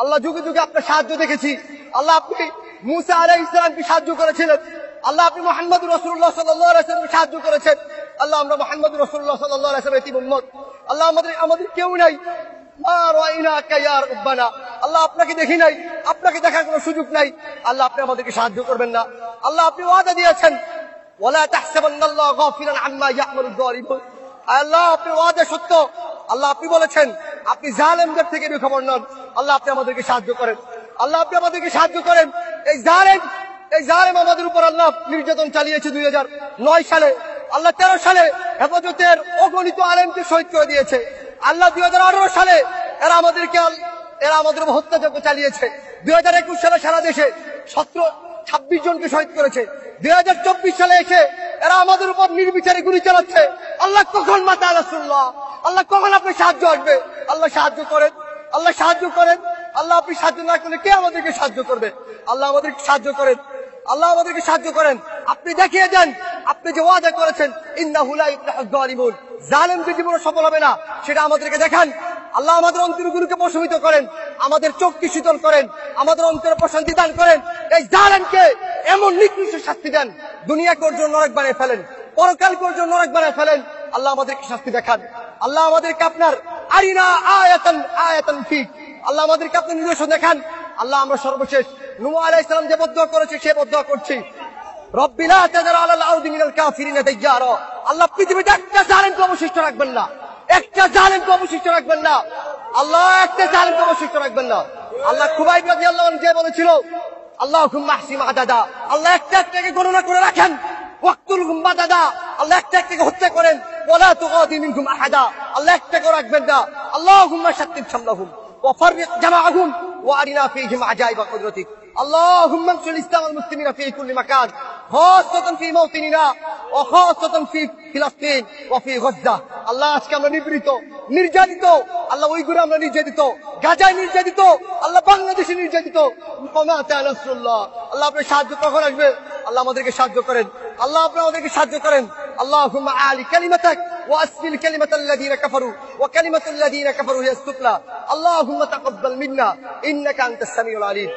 আল্লাহ যুগে যুগে আপনার সাহায্য দেখেছি। আল্লাহ আপনি মুসা আলাইহিস সালামকে সাহায্য করেছিলেন। আল্লাহ আপনি মুহাম্মদুর রাসূলুল্লাহ সাল্লাল্লাহু আলাইহি ওয়াসাল্লামকে সাহায্য করেছেন। আল্লাহ আমরা মুহাম্মদুর রাসূলুল্লাহ সাল্লাল্লাহু আলাইহি ওয়াসাল্লামের এতিম উম্মত। আল্লাহ আমাদের কেউ নাই। মা রাইনাকা ইয়া রাব্বানা, আল্লাহ আপনাকে দেখি নাই, আপনাকে দেখার কোনো সুযোগ নাই। আল্লাহ আপনি আমাদেরকে সাহায্য করবেন না। আল্লাহ আপনি ওয়াদা দিয়েছেন, ওয়ালা তাহসাবান্নাল্লাহ গাফিলান আম্মা ইয়া'মালুয যালিমুন। আল্লাহ আপনি ওয়াদা সত্য। আল্লাহ আপনি বলেছেন আপনি জালেমদের থেকে বেখবর নন। আল্লাহ আপনি আমাদেরকে সাহায্য করেন। আল্লাহ আপনি আমাদেরকে সাহায্য করেন। এই জালেম আমাদের উপর আল্লাহ নির্যাতন চালিয়েছে 2009 সালে। আল্লাহ 13 সালে হেফাজতের অগণিত আলেমকে শহীদ করে দিয়েছে। আল্লাহ 2018 সালে এরা আমাদের উপর হত্যাযজ্ঞ চালিয়েছে। 2021 সালে সারা দেশে 26 জনকে শহীদ করেছে। 2024 সালে এসে এরা আমাদের উপর নির্বিচারে গুলি চালাচ্ছে। আল্লাহ কখন মাতা রাসূলুল্লাহ, আল্লাহ কখন আপনার সাহায্য আসবে? আল্লাহ সাহায্য করেন, আল্লাহ সাহায্য করেন। আল্লাহ আপনি সাহায্য না করলে কে আমাদেরকে সাহায্য করবে? আল্লাহ আমাদেরকে সাহায্য করেন, আল্লাহ আমাদেরকে সাহায্য করেন। আপনি দেখিয়ে দেন, আপনি যে ওয়াদা করেছেন ইন্নাহু লা ইফলাহুয যালিমুন, জালেমদের জীবনে সফল হবে না, সেটা আমাদেরকে দেখান। আল্লাহ আমাদের অন্তরগুলোকে প্রশমিত করেন, আমাদের চোখকে শীতল করেন, আমাদের অন্তরে প্রশান্তি দান করেন। এই জালেমকে এমন নিকৃষ্ট শাস্তি দেন, দুনিয়াকে ওর জন্য নরক বানিয়ে ফেলেন, পরকালকে ওর জন্য নরক বানিয়ে ফেলেন। আল্লাহ আমাদেরকে শাস্তি দেখান। আল্লাহ আমাদেরকে আপনার আরিনা আয়াতান ফিক, আল্লাহ আমাদেরকে আপনার নিদর্শন দেখান। আল্লাহ আমরা সর্বশেষ নূহ আলাইহিস সালাম যে বদদুয়া করেছে সে বদদুয়া করছি, রব্বি লা তাযার আলাল আরদি মিনাল কাফিরিনা দাইয়ারা। আল্লাহ পৃথিবীতে একটা জালেমকে অবশিষ্ট রাখবেন না, একটা জালেমকে অবশিষ্ট রাখবেন না। আল্লাহ একটা জালেমকে অবশিষ্ট রাখবেন না। আল্লাহ খুবাইব রাদিয়াল্লাহু আনহু যে বলেছিল আল্লাহুম্মা আহসিম আদাদা, আল্লাহ একটা একটাকে গণনা করে রাখেন। ওয়াকতুলহুম বাদাদা, আল্লাহ একটা একটাকে হত্যা করেন। ওয়ালা তুগাদি মিনহুম আহাদা, আল্লাহ একটাকে রাখবেন না। আল্লাহুম্মা শাত্তিত শামলাহুম وفرق جمعهم وارنا فيهم عجائب قدرتك اللهم انصر الاسلام والمسلمين في كل مكان خاصة في موطننا وخاصة في فلسطين وفي غزة আল্লাহ আজকে আমরা নির্যাতিত আল্লাহ উইগুরে আমরা নির্যাতিত, গাজায় নির্যাতিত, আল্লাহ বাংলাদেশে নির্যাতিত। আল্লাহ আপনার সাহায্য কখন আসবে? আল্লাহ আমাদেরকে সাহায্য করেন, আল্লাহ আপনি আমাদেরকে সাহায্য করেন। اللهم اعل كلمتك واسفل كلمة الذين كفروا وكلمة الذين كفروا هي السفلى اللهم تقبل منا انك انت السميع العليم.